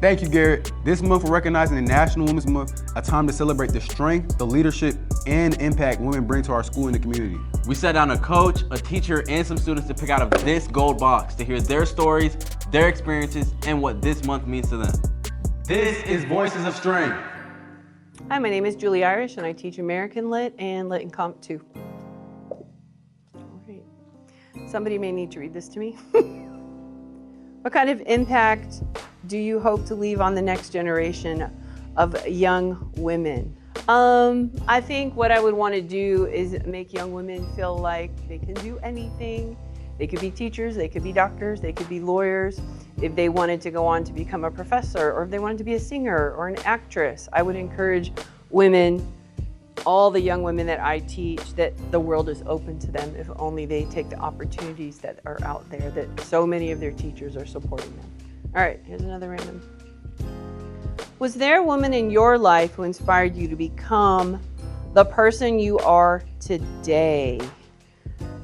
Thank you, Garrett. This month we're recognizing the National Women's Month, a time to celebrate the strength, the leadership, and impact women bring to our school and the community. We sat down a coach, a teacher, and some students to pick out of this gold box to hear their stories, their experiences, and what this month means to them. This is Voices of Strength. Hi, my name is Julie Irish, and I teach American Lit and Lit and Comp 2. All right. Somebody may need to read this to me. What kind of impact do you hope to leave on the next generation of young women? I think what I would want to do is make young women feel like they can do anything. They could be teachers, they could be doctors, they could be lawyers. If they wanted to go on to become a professor, or if they wanted to be a singer or an actress, I would encourage women, all the young women that I teach, that the world is open to them if only they take the opportunities that are out there, that so many of their teachers are supporting them. All right, here's another random. Was there a woman in your life who inspired you to become the person you are today?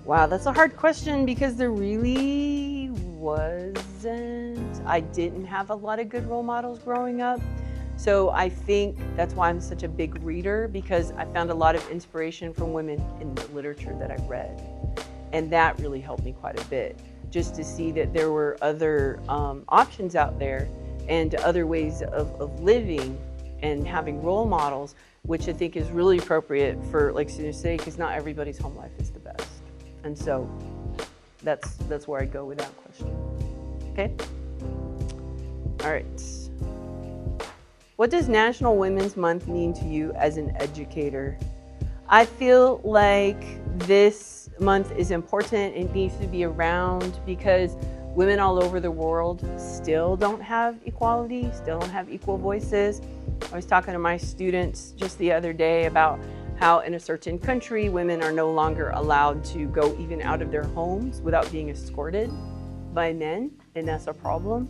Wow, that's a hard question because there really wasn't. I didn't have a lot of good role models growing up. So I think that's why I'm such a big reader, because I found a lot of inspiration from women in the literature that I read. And that really helped me quite a bit, just to see that there were other options out there and other ways of living and having role models, which I think is really appropriate for like students today, because not everybody's home life is the best. And so that's where I go with that question. Okay? All right. What does National Women's Month mean to you as an educator? I feel like this month is important and needs to be around because women all over the world still don't have equality, still don't have equal voices. I was talking to my students just the other day about how in a certain country, women are no longer allowed to go even out of their homes without being escorted by men, and that's a problem.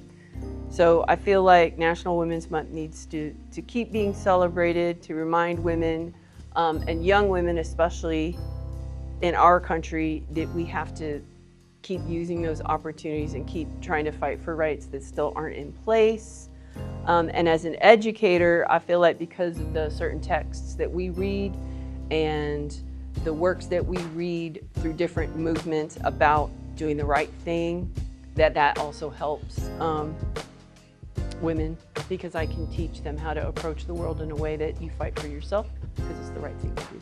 So I feel like National Women's Month needs to keep being celebrated, to remind women, and young women especially in our country, that we have to keep using those opportunities and keep trying to fight for rights that still aren't in place. And as an educator, I feel like because of the certain texts that we read and the works that we read through different movements about doing the right thing, that also helps women, because I can teach them how to approach the world in a way that you fight for yourself because it's the right thing to do.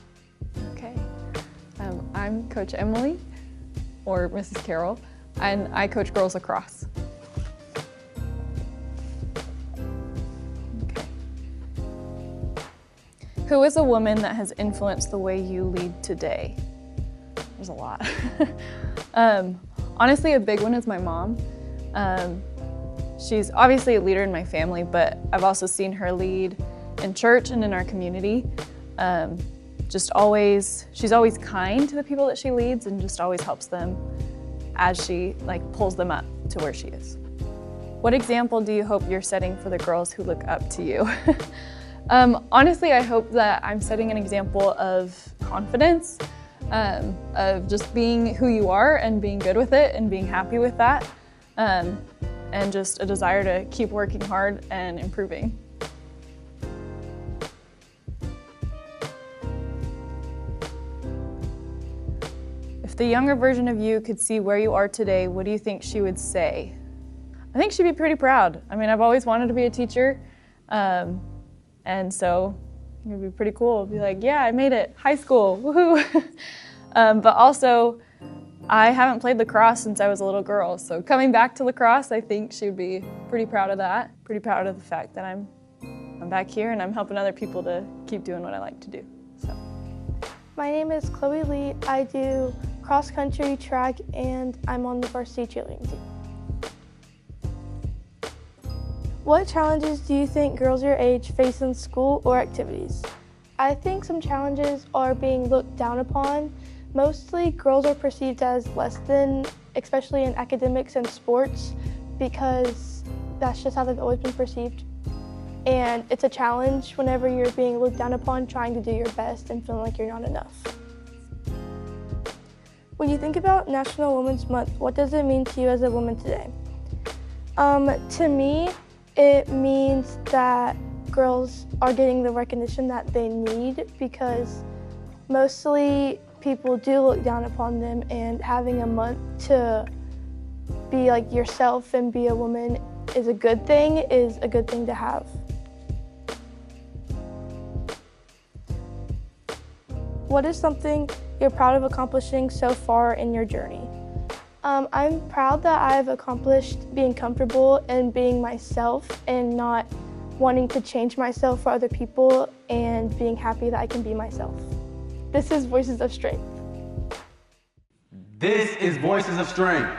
Okay. I'm Coach Emily, or Mrs. Carroll, and I coach girls lacrosse. Okay. Who is a woman that has influenced the way you lead today? There's a lot. Honestly, a big one is my mom. She's obviously a leader in my family, but I've also seen her lead in church and in our community. She's always kind to the people that she leads and just always helps them as she pulls them up to where she is. What example do you hope you're setting for the girls who look up to you? Honestly, I hope that I'm setting an example of confidence, of just being who you are and being good with it and being happy with that, and just a desire to keep working hard and improving. If the younger version of you could see where you are today, what do you think she would say? I think she'd be pretty proud. I mean, I've always wanted to be a teacher, and so it'd be pretty cool. It'd be like, yeah, I made it, high school, woohoo. But also, I haven't played lacrosse since I was a little girl, so coming back to lacrosse, I think she would be pretty proud of that, pretty proud of the fact that I'm back here and I'm helping other people to keep doing what I like to do. So. My name is Chloe Lee. I do cross country, track, and I'm on the varsity cheerleading team. What challenges do you think girls your age face in school or activities? I think some challenges are being looked down upon. Mostly girls are perceived as less than, especially in academics and sports, because that's just how they've always been perceived. And it's a challenge whenever you're being looked down upon, trying to do your best and feeling like you're not enough. When you think about National Women's Month, what does it mean to you as a woman today? To me, It means that girls are getting the recognition that they need because mostly people do look down upon them, and having a month to be like yourself and be a woman is a good thing to have. What is something you're proud of accomplishing so far in your journey? I'm proud that I've accomplished being comfortable and being myself and not wanting to change myself for other people, and being happy that I can be myself. This is Voices of Strength. This is Voices of Strength.